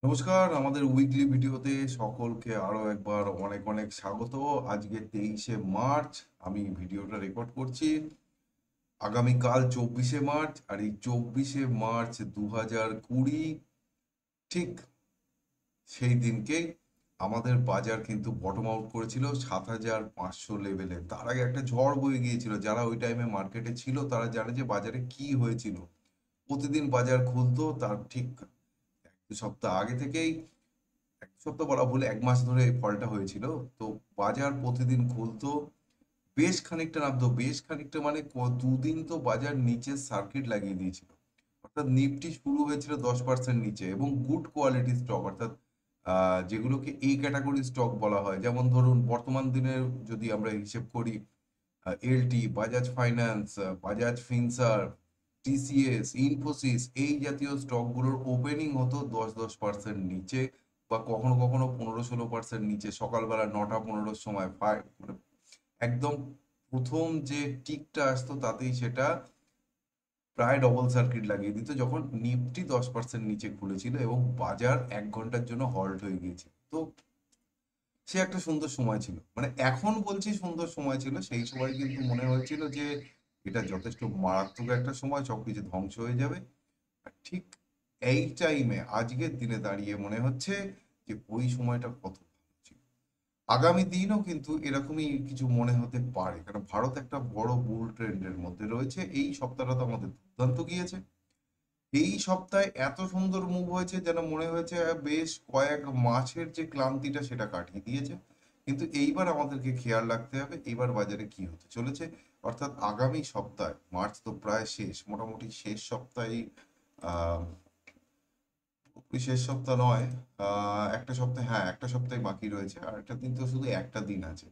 নমস্কার, আমাদের উইকলি ভিডিওতে সকলকে আরো একবার অনেক অনেক স্বাগত। আজকে 23শে মার্চ আমি ভিডিওটা রেকর্ড করছি। আগামীকাল 24শে মার্চ, আর এই 24শে মার্চ 2020 ঠিক সেই দিনকে আমাদের বাজার কিন্তু বটম আউট করেছিল 7,500 লেভেলে। তার আগে একটা ঝড় বয়ে গিয়েছিল। যারা ওই টাইমে মার্কেটে ছিল তারা জানে যে বাজারে কি হয়েছিল। প্রতিদিন বাজার খুলতো, তার ঠিক 2 সপ্তাহ আগে থেকেই, 1 সপ্তাহ বলা ভুল, 1 মাস ধরে এই ফলটা হয়েছিল। তো বাজার প্রতিদিন খুলতো, বেশ খানিকটা নামতো, বেশ খানিকটা মানে দুদিন তো বাজার নিচে সার্কিট লাগিয়ে দিয়েছিল। অর্থাৎ নিফটি শুরু হয়েছিল 10% নিচে, এবং গুড কোয়ালিটি স্টক, অর্থাৎ যেগুলোকে এই ক্যাটাগরি স্টক বলা হয়। যেমন ধরুন বর্তমান দিনের যদি আমরা হিসেব করি, LT, Bajaj finance, Bajaj Finserv, TCS, Infosys, এই জাতীয় স্টকগুলোর ওপেনিং হতো 10-10% নিচে, বা কখনো কখনো 15-16% নিচে। সকালবেলা 9টা 15-র সময় মানে একদম প্রথম যে টিকটা আসতো তাতেই সেটা প্রায় ডবল সার্কিট লাগিয়ে দিত, যখন নিফটি 10% নিচে খুলেছিল এবং বাজার 1 ঘন্টার জন্য হল্ট হয়ে গিয়েছিল। তো সে একটা সুন্দর সময় ছিল, মানে এখন বলছি সুন্দর সময় ছিল, সেই সময় কিন্তু মনে হয়েছিল যে এটা যথেষ্ট মারাত্মক একটা সময়, সবকিছু ধ্বংস হয়ে যাবে। আর ঠিক এই টাইমে আজকের দিনে দাঁড়িয়ে মনে হচ্ছে যে ওই সময়টা কত ভালো ছিল। আগামী দিনও কিন্তু এরকমই কিছু মনে হতে পারে, কারণ ভারত একটা বড় বুল ট্রেন্ডের মধ্যে রয়েছে। এই সপ্তাহটা তো আমাদের দুর্দান্ত গিয়েছে। এই সপ্তাহে এত সুন্দর মুভ হয়েছে যেন মনে হয়েছে বেশ কয়েক মাসের যে ক্লান্তিটা সেটা কাটিয়ে দিয়েছে। কিন্তু এইবার আমাদেরকে খেয়াল রাখতে হবে এইবার বাজারে কি হতে চলেছে। অর্থাৎ আগামী সপ্তাহে, মার্চ তো প্রায় শেষ, মোটামুটি শেষ সপ্তাহে, আহ পুরোপুরি শেষ সপ্তাহ নয়, একটা সপ্তাহ, হ্যাঁ একটা সপ্তাহ বাকি রয়েছে, আর একটা দিন তো শুধু একটা দিন আছে।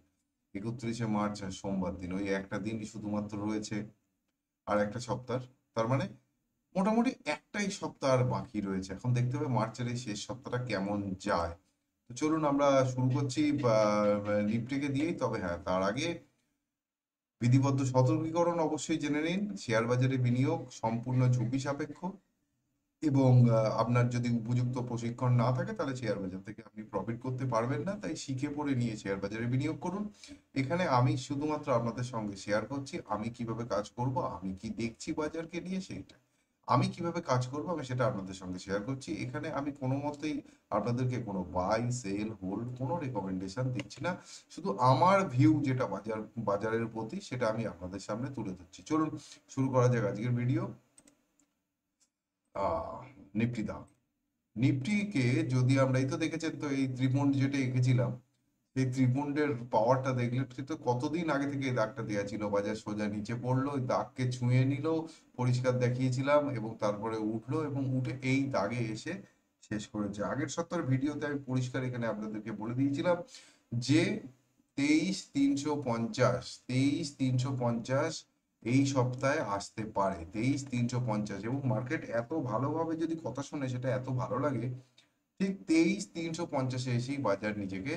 31শে মার্চ আর সোমবার দিন, ওই একটা দিনই শুধুমাত্র রয়েছে আর একটা সপ্তাহ। তার মানে মোটামুটি একটাই সপ্তাহ আর বাকি রয়েছে। এখন দেখতে হবে মার্চের এই শেষ সপ্তাহটা কেমন যায়। তো চলুন আমরা শুরু করছি নিফটিকে দিয়েই। তবে হ্যাঁ, তার আগে বিধিবদ্ধ সতর্কীকরণ অবশ্যই জেনে নিন। শেয়ার বাজারে বিনিয়োগ সম্পূর্ণ ঝুঁকি সাপেক্ষ, এবং আপনার যদি উপযুক্ত প্রশিক্ষণ না থাকে তাহলে শেয়ার বাজার থেকে আপনি প্রফিট করতে পারবেন না। তাই শিখে পড়ে নিয়ে শেয়ার বাজারে বিনিয়োগ করুন। এখানে আমি শুধুমাত্র আপনাদের সঙ্গে শেয়ার করছি আমি কিভাবে কাজ করব, আমি কি দেখছি বাজারকে নিয়ে, সেইটা আমি কিভাবে কাজ করব আমি সেটা আপনাদের সঙ্গে শেয়ার করছি। এখানে আমি কোনো মতেই আপনাদেরকে কোনো বাই সেল হোল্ড কোনো রেকমেন্ডেশন দিচ্ছি না। শুধু আমার ভিউ যেটা বাজারের প্রতি, সেটা আমি আপনাদের সামনে তুলে ধরছি। চলুন শুরু করা যাক আজকের ভিডিও। আহ নিফটি দাম, নিফটিকে যদি আমরা, এই তো দেখেছেন তো এই ত্রিপুন্ড যেটা এঁকেছিলাম, এই ত্রিপুন্ডের পাওয়ারটা দেখলে তো কতদিন আগে থেকে এই দাগটা দেওয়া ছিল। বাজার সোজা নিচে পড়লো, ওই দাগকে ছুঁয়ে নিল, পরিষ্কার দেখিয়েছিলাম, এবং তারপরে উঠলো এবং উঠে এই দাগে এসে শেষ করেছে। আগের সপ্তাহের ভিডিওতে আমি পরিষ্কার এখানে আপনাদেরকে বলে দিয়েছিলাম যে 23,350, 23,350 এই সপ্তাহে আসতে পারে, 23,350। এবং মার্কেট এত ভালোভাবে যদি কথা শুনে সেটা এত ভালো লাগে। ঠিক 23,350-এ এসেই বাজার নিজেকে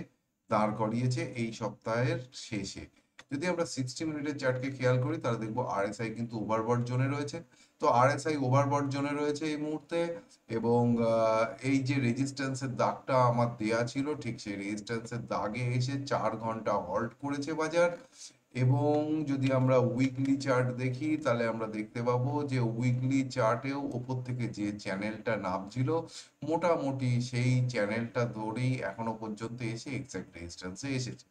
দাঁড় করিয়েছে এই সপ্তাহের শেষে। যদি আমরা 60 মিনিটের চার্টকে খেয়াল করি তাহলে দেখবো আরএসআই কিন্তু ওভারবট জোনে রয়েছে। তো আরএসআই ওভারবট জোনে রয়েছে এই মুহূর্তে, এবং এই যে রেজিস্ট্যান্সের দাগটা আমার দেয়া ছিল, ঠিক সেই রেজিস্ট্যান্সের দাগে এসে 4 ঘন্টা হল্ট করেছে বাজার। এবং যদি আমরা উইকলি চার্ট দেখি তাহলে আমরা দেখতে পাবো যে উইকলি চার্টেও ওপর থেকে যে চ্যানেলটা নামছিল, মোটামুটি সেই চ্যানেলটা ধরেই এখনো পর্যন্ত এসে এক্সাক্ট রেজিস্ট্যান্সে এসেছে।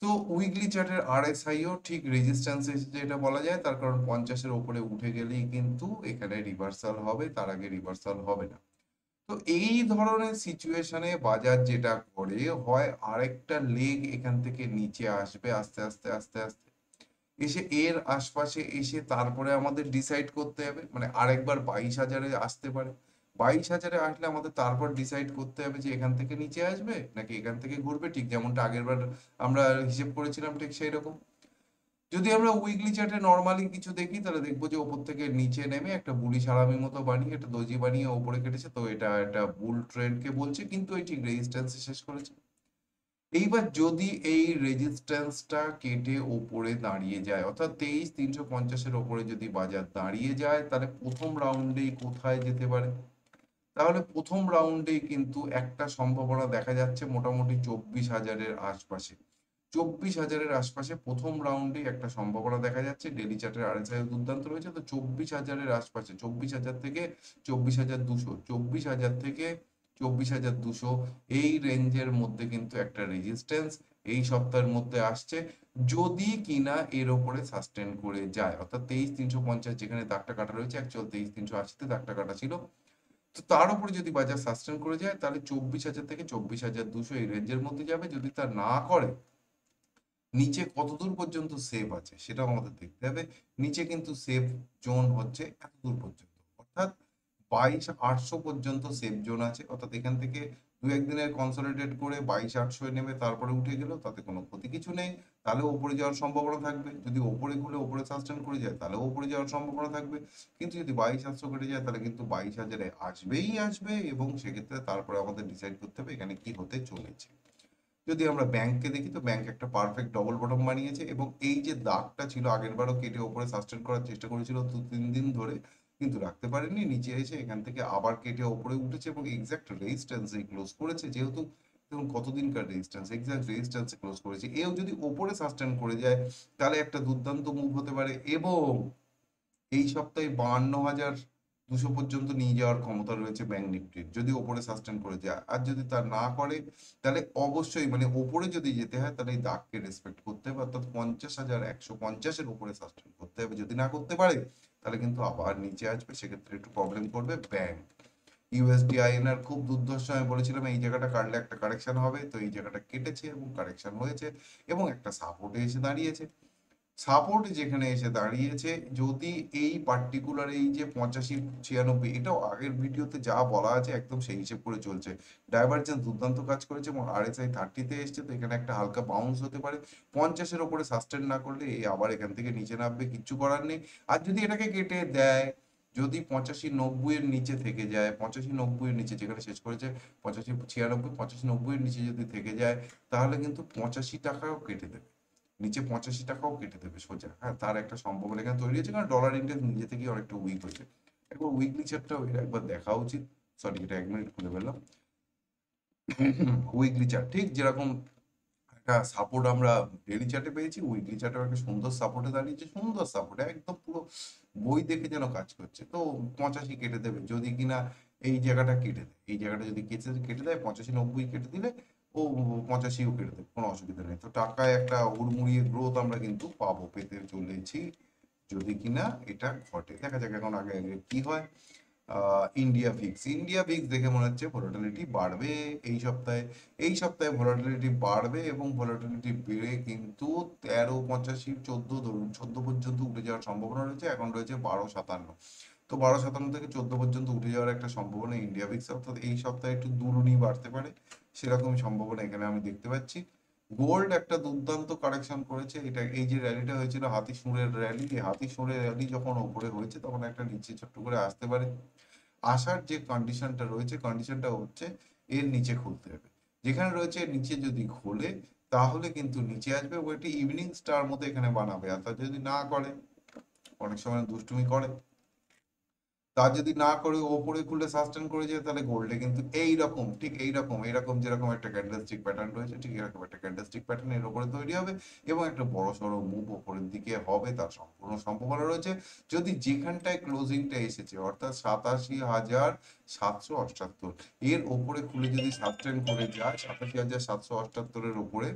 তো উইকলি চার্টের আরএসআইও ঠিক রেজিস্ট্যান্সে এসেছে এটা বলা যায়, তার কারণ 50-এর ওপরে উঠে গেলেই কিন্তু এখানে রিভার্সাল হবে, তার আগে রিভার্সাল হবে না। তো এই ধরনের সিচুয়েশনে বাজার যেটা করে, হয় আরেকটা লেগ এখান থেকে নিচে আসবে আস্তে আস্তে আস্তে আস্তে, এসে এর আশপাশে এসে তারপরে আমাদের ডিসাইড করতে হবে, মানে আরেকবার 22,000-এ আসতে পারে। 22,000-এ আসলে আমাদের তারপর ডিসাইড করতে হবে যে এখান থেকে নিচে আসবে নাকি এখান থেকে ঘুরবে, ঠিক যেমনটা আগের বার আমরা হিসেব করেছিলাম ঠিক সেই রকম। যদি আমরা উইকলি চার্টে নর্মালি কিছু দেখি তাহলে দেখবো যে ওপর থেকে নিচে নেমে একটা বুলি সারামির মতো বানিয়ে, একটা দর্জি বানিয়ে ওপরে কেটেছে, তো এটা একটা বুল ট্রেন্ডকে বলছে, কিন্তু এই ঠিক রেজিস্ট্যান্সে শেষ করেছে। এইবার যদি এই রেজিস্ট্যান্সটা কেটে ওপরে দাঁড়িয়ে যায়, অর্থাৎ 23,350-এর ওপরে যদি বাজার দাঁড়িয়ে যায়, তাহলে প্রথম রাউন্ডেই কোথায় যেতে পারে? তাহলে প্রথম রাউন্ডেই কিন্তু একটা সম্ভাবনা দেখা যাচ্ছে মোটামুটি 24,000-এর আশপাশে। 24,000-এর আশপাশে প্রথম রাউন্ডেই একটা সম্ভাবনা দেখা যাচ্ছে। ডেইলি চার্টের আরএসআই দুর্দান্ত রয়েছে, তো 24,000-এর আশপাশে 24,000 থেকে 24,200, 24,000 থেকে 24,200 এই রেঞ্জের মধ্যে কিন্তু একটা রেজিস্ট্যান্স এই সপ্তাহের মধ্যে আসছে, যদি কিনা এর ওপরে সাস্টেন করে যায়। অর্থাৎ 23,350 যেখানে দাগটা কাটা রয়েছে, অ্যাকচুয়াল 23,380-তে দাগটা কাটা ছিল। তো তার উপরে যদি বাজার সাস্টেন করে যায় তাহলে 24,000 থেকে 24,200 এই রেঞ্জের মধ্যে যাবে। যদি তা না করে, নিচে কতদূর পর্যন্ত সেফ আছে সেটাও আমাদের দেখতে হবে। নিচে কিন্তু সেফ জোন হচ্ছে এতদূর পর্যন্ত, অর্থাৎ 22,800 পর্যন্ত সেফ জোন আছে। অর্থাৎ এখান থেকে দু একদিনের কনসলিডেট করে 22,800 নেমে তারপরে উঠে গেল, তাতে কোনো ক্ষতি কিছু নেই। তাহলে ওপরে যাওয়ার সম্ভাবনা থাকবে। যদি ওপরে খুলে ওপরে সাস্টেন করে যায় তাহলে ওপরে যাওয়ার সম্ভাবনা থাকবে। কিন্তু যদি 22,800 কেটে যায় তাহলে কিন্তু 22,000-এ আসবেই আসবে, এবং সেক্ষেত্রে তারপরে আমাদের ডিসাইড করতে হবে এখানে কি হতে চলেছে। যদি আমরা ব্যাংককে দেখি, তো ব্যাংক একটা পারফেক্ট ডবল বটম বানিয়েছে, এবং এই যে দাগটা ছিল আগের বারও কেটে ওপরে সাস্টেন করার চেষ্টা করেছিল 2-3 দিন ধরে, কিন্তু রাখতে পারেনি। নিচে এসে এখান থেকে আবার কেটে ওপরে উঠেছে এবং এক্সাক্ট রেজিস্ট্যান্সে ক্লোজ করেছে। যেহেতু দেখুন কতদিনকার রেজিস্ট্যান্স, এক্সাক্ট রেজিস্ট্যান্সে ক্লোজ করেছে। এও যদি ওপরে সাস্টেন করে যায় তাহলে একটা দুর্দান্ত মুভ হতে পারে, এবং এই সপ্তাহে 52,200 পর্যন্ত নিয়ে যাওয়ার ক্ষমতা রয়েছে ব্যাংক নিফটির, যদি ওপরে সাস্টেন করে যায়। আর যদি তা না করে তাহলে অবশ্যই মানে ওপরে যদি যেতে হয় তাহলে এই দাগকে রেসপেক্ট করতে হবে, অর্থাৎ 50,150-এর উপরে সাস্টেন করতে হবে। যদি না করতে পারে তাহলে কিন্তু আবার নিচে আসবে, সেক্ষেত্রে একটু প্রবলেম করবে ব্যাংক। ইউএসডি আইএনআর খুব দুর্ধর্ষ, আমি বলেছিলাম এই জায়গাটা কাটলে একটা কারেকশন হবে, তো এই জায়গাটা কেটেছে এবং কারেকশন হয়েছে এবং একটা সাপোর্টে এসে দাঁড়িয়েছে। সাপোর্ট যেখানে এসে দাঁড়িয়েছে, যদি এই পার্টিকুলার এই যে 85-96, এটাও আগের ভিডিওতে যা বলা আছে একদম সেই হিসেব করে চলছে। ডাইভারজেন্স দুর্দান্ত কাজ করেছে এবং আরএসআই 30-তে এসছে, তো এখানে একটা হালকা বাউন্স হতে পারে। 50-এর ওপরে সাস্টেন না করলে এই আবার এখান থেকে নিচে নামবে, কিচ্ছু করার নেই। আর যদি এটাকে কেটে দেয়, যদি 85-90-এর নিচে থেকে যায়, 85-90-এর নিচে যেখানে শেষ করেছে 85-96, 85-90-এর নিচে যদি থেকে যায় তাহলে কিন্তু 85 টাকাও কেটে দেবে, নিচে 85 টাকাও কেটে দেবে সোজা। হ্যাঁ, তার একটা সম্ভাবনা এখানে তৈরি হয়েছে, কারণ ডলার ইন্ডেক্স নিজে থেকেই অনেকটা উইক হয়েছে। একবার উইকলি চার্টটাও এটা একবার দেখা উচিত। সরি, এটা 1 মিনিট খুলে ফেললাম। উইকলি চার্ট ঠিক যেরকম একটা সাপোর্ট আমরা ডেইলি চার্টে পেয়েছি, উইকলি চার্টেও একটা সুন্দর সাপোর্টে দাঁড়িয়েছে, সুন্দর সাপোর্ট, একদম পুরো বই দেখে যেন কাজ করছে। তো 85 কেটে দেবে যদি কিনা এই জায়গাটা কেটে দেয়, এই জায়গাটা যদি কেটে কেটে দেয় 85-90 কেটে দিলে ও 85ও কেটে দেবে, কোনো অসুবিধা নেই। তো টাকায় একটা হুড়মুড়িয়ে গ্রোথ আমরা কিন্তু পাবো, পেতে চলেছি, যদি কিনা এটা ঘটে। দেখা যাক এখন আগে আগে কি হয়। ইন্ডিয়া ভিক্স দেখে মনে হচ্ছে ভোলাটিলিটি বাড়বে এই সপ্তাহে। এই সপ্তাহে ভোলাটিলিটি বাড়বে এবং ভোলাটিলিটি বেড়ে কিন্তু 13.85, 14 ধরুন 14 পর্যন্ত উঠে যাওয়ার সম্ভাবনা রয়েছে। এখন রয়েছে 12.57, তো 12.57 থেকে 14 পর্যন্ত উঠে যাওয়ার একটা সম্ভাবনা ইন্ডিয়া ভিক্স, অর্থাৎ এই সপ্তাহে একটু দুলুনি বাড়তে পারে, সেরকমই সম্ভাবনা এখানে আমি দেখতে পাচ্ছি। গোল্ড একটা দুর্দান্ত কারেকশন করেছে। এটা এই যে র্যালিটা হয়েছিল হাতি সুরের র্যালি, এই হাতি সুরের র্যালি যখন ওপরে হয়েছে তখন একটা নিচে ছোট্ট করে আসতে পারে। আসার যে কন্ডিশনটা রয়েছে, কন্ডিশনটা হচ্ছে এর নিচে খুলতে হবে। যেখানে রয়েছে এর নিচে যদি খোলে তাহলে কিন্তু নিচে আসবে, ও একটি ইভিনিং স্টার মতো এখানে বানাবে। আর তা যদি না করে, অনেক সময় দুষ্টুমি করে, তা যদি না করে ওপরে খুলে সাস্টেন করে যায় তাহলে গোল্ডে কিন্তু এইরকম, ঠিক এইরকম এইরকম যেরকম একটা ক্যান্ডেলস্টিক প্যাটার্ন রয়েছে, ঠিক এরকম একটা ক্যান্ডেলস্টিক প্যাটার্ন এর উপরে তৈরি হবে এবং একটা বড় সড়ো মুভ ওপরের দিকে হবে, তার সম্পূর্ণ সম্ভাবনা রয়েছে। যদি যেখানটায় ক্লোজিংটা এসেছে অর্থাৎ 87,778, এর ওপরে খুলে যদি সাস্টেন করে যায় 87,778-এর ওপরে,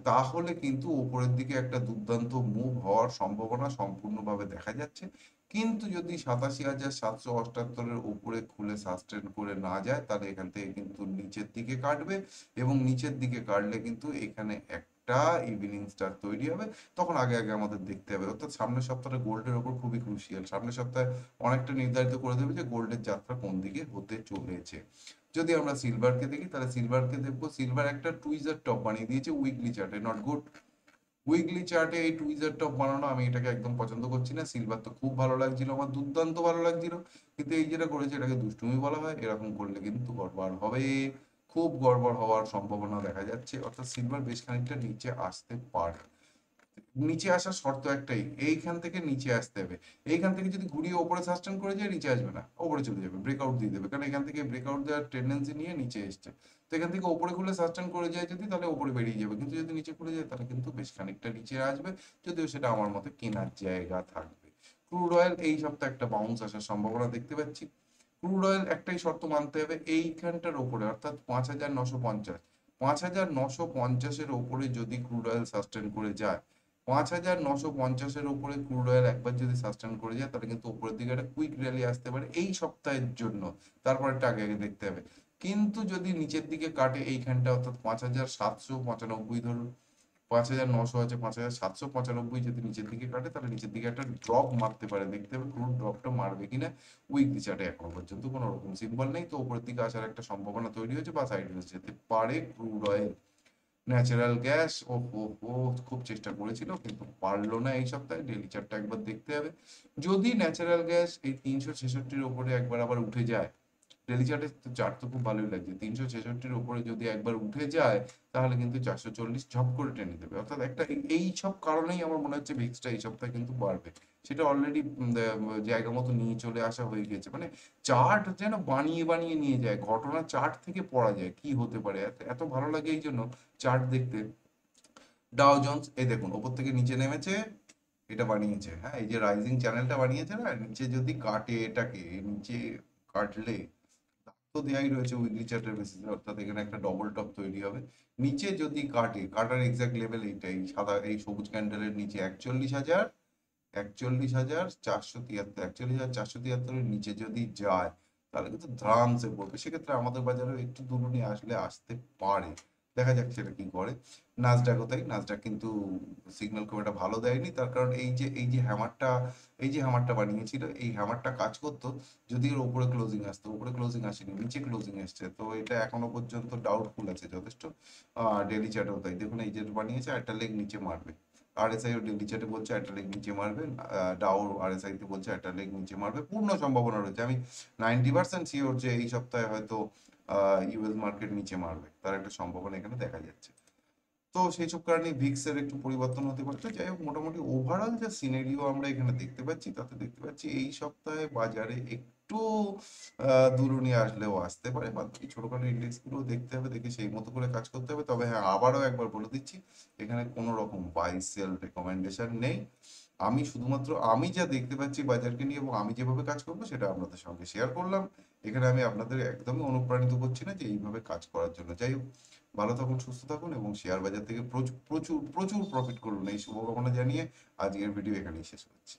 তাহলে কিন্তু উপরের দিকে একটা দুর্দান্ত মুভ হওয়ার সম্ভাবনা সম্পূর্ণভাবে দেখা যাচ্ছে। কিন্তু যদি 87,778-এর উপরে খুলে সাস্টেন করে না যায় তাহলে এখান থেকে কিন্তু নিচের দিকে কাটবে, এবং নিচের দিকে কাটলে কিন্তু এখানে একটা ইভিনিং স্টার তৈরি হবে। তখন আগে আগে আমাদের দেখতে হবে, অর্থাৎ সামনের সপ্তাহে গোল্ডের ওপর খুবই ক্রুশিয়াল। সামনের সপ্তাহে অনেকটা নির্ধারিত করে দেবে যে গোল্ডের যাত্রা কোন দিকে হতে চলেছে। যদি আমরা সিলভারকে দেখি তাহলে সিলভারকে দেখবো, সিলভার একটা টুইজার টপ বানিয়ে দিয়েছে উইকলি চার্টে, নট গুড। উইকলি চার্টে এই টুইজার টপ বানানো, আমি এটাকে একদম পছন্দ করছি না। সিলভার তো খুব ভালো লাগছিল আমার, দুর্দান্ত ভালো লাগছিল, কিন্তু এই যেটা করেছে এটাকে দুষ্টুমি বলা হয়। এরকম করলে কিন্তু গড়বড় হবে, খুব গড়বড় হওয়ার সম্ভাবনা দেখা যাচ্ছে, অর্থাৎ সিলভার বেশ খানিকটা নিচে আসতে পারে। নিচে আসার শর্ত একটাই, এইখান থেকে নিচে আসতে হবে। এইখান থেকে যদি ঘুরিয়ে ওপরে সাস্টেন করে যায়, নিচে আসবে না, ওপরে চলে যাবে, ব্রেকআউট দিয়ে দেবে, কারণ এখান থেকে ব্রেকআউট দেওয়ার টেন্ডেন্সি নিয়ে নিচে এসছে। তো এখান থেকে ওপরে খুলে সাস্টেন করে যায় যদি, তাহলে ওপরে বেরিয়ে যাবে, কিন্তু যদি নিচে খুলে যায় তাহলে কিন্তু বেশ খানিকটা নিচে আসবে, যদিও সেটা আমার মতে কেনার জায়গা থাকবে। ক্রুড অয়েল এই সপ্তাহে একটা বাউন্স আসার সম্ভাবনা দেখতে পাচ্ছি। ক্রুড অয়েল একটাই শর্ত মানতে হবে, এইখানটার ওপরে অর্থাৎ 5,950, 5,950-এর ওপরে যদি ক্রুড অয়েল সাস্টেন করে যায়, 5,950-এর ওপরে ক্রুড অয়েল একবার যদি সাস্টেন করে যায়, তাহলে কিন্তু উপরের দিকে একটা কুইক র্যালি আসতে পারে এই সপ্তাহের জন্য। তারপর একটা আগে আগে দেখতে হবে। কিন্তু যদি নিচের দিকে কাটে এইখানটা, অর্থাৎ 5,795 ধরুন, 5,900 আছে, 5,795 যদি নিচের দিকে কাটে, তাহলে নিচের দিকে একটা ড্রপ মারতে পারে, দেখতে হবে ক্রুড ড্রপটা মারবে কিনা। উইকলি চার্টে এখনো পর্যন্ত কোনো রকম সিম্বল নেই, তো উপরের দিকে আসার একটা সম্ভাবনা তৈরি হয়েছে বা সাইডওয়েজ যেতে পারে ক্রুড অয়েল। ন্যাচারাল গ্যাস ও ও ও খুব চেষ্টা করেছিল কিন্তু পারলো না এই সপ্তাহে, ডেইলি চার্টটা একবার দেখতে হবে। যদি ন্যাচারাল গ্যাস এই 366-র ওপরে একবার আবার উঠে যায়, ডেইলি চার্টে চার্ট তো খুব ভালোই লাগছে, 366-র উপরে যদি একবার উঠে যায়, তাহলে কিন্তু 440 ঝপ করে টেনে দেবে। অর্থাৎ একটা এই সব কারণেই আমার মনে হচ্ছে ভিক্সটা এই সপ্তাহে কিন্তু বাড়বে। সেটা অলরেডি জায়গা মতো নিয়ে চলে আসা হয়ে গেছে, মানে চার্ট যেন বানিয়ে বানিয়ে নিয়ে যায়, ঘটনা চার্ট থেকে পড়া যায় কি হতে পারে, এত এত ভালো লাগে এই জন্য চার্ট দেখতে। ডাও জোন্স এই দেখুন ওপর থেকে নিচে নেমেছে, এটা বানিয়েছে, হ্যাঁ এই যে রাইজিং চ্যানেলটা বানিয়েছে না, নিচে যদি কাটে এটাকে, নিচে কাটলে তো দেয়াই রয়েছে উইকলি চার্টের বেসিসে, অর্থাৎ এখানে একটা ডবল টপ তৈরি হবে। নিচে যদি কাটে, কাটার এক্সাক্ট লেভেল এইটাই, সাদা এই সবুজ ক্যান্ডেলের নিচে 41,000, 41,473, 41,473-এর নিচে যদি যায়, তাহলে কিন্তু ধ্রামসে পড়বে, সেক্ষেত্রে আমাদের বাজারেও একটু দুলুনি আসলে আসতে পারে। দেখা যাক সেটা কি করে। নাসডাকও তাই, নাসডাক কিন্তু সিগন্যাল খুব একটা ভালো দেয়নি, তার কারণ এই যে হ্যামারটা বানিয়েছিল, এই হ্যামারটা কাজ করতো যদি এর উপরে ক্লোজিং আসতো, উপরে ক্লোজিং আসেনি, নিচে ক্লোজিং এসছে, তো এটা এখনো পর্যন্ত ডাউটফুল আছে যথেষ্ট। ডেলি চার্টেও তাই দেখুন, এই যে বানিয়েছে একটা লেগ নিচে মারবে, আরএসআই ও ডেলি চার্টে বলছে একটা লেগ নিচে মারবে, ডাও আরএসআই তে বলছে একটা লেগ নিচে মারবে, পূর্ণ সম্ভাবনা রয়েছে, আমি 90% শিওর যে এই সপ্তাহে হয়তো ইউএস মার্কেট নিচে মারবে, তার একটা সম্ভাবনা এখানে দেখা যাচ্ছে। তো সেই সব কারণে ভিক্সের একটু পরিবর্তন হতে পারতো। যাই হোক, মোটামুটি ওভারঅল যে সিনারিও আমরা এখানে দেখতে পাচ্ছি, তাতে দেখতে পাচ্ছি এই সপ্তাহে বাজারে একটু দুলুনি আসলেও আসতে পারে, বাকি ছোটখাটো ইন্ডেক্স গুলো দেখতে হবে, দেখে সেই মতো করে কাজ করতে হবে। তবে হ্যাঁ, আবারও একবার বলে দিচ্ছি, এখানে কোনো রকম বাই সেল রেকমেন্ডেশন নেই। আমি শুধুমাত্র আমি যা দেখতে পাচ্ছি বাজারকে নিয়ে এবং আমি যেভাবে কাজ করবো সেটা আপনাদের সঙ্গে শেয়ার করলাম। এখানে আমি আপনাদের একদমই অনুপ্রাণিত করছি না যে এইভাবে কাজ করার জন্য। যাই হোক, ভালো থাকুন, সুস্থ থাকুন এবং শেয়ার বাজার থেকে প্রচুর প্রচুর প্রচুর প্রফিট করুন, এই শুভকামনা জানিয়ে আজকের ভিডিও এখানেই শেষ করছি।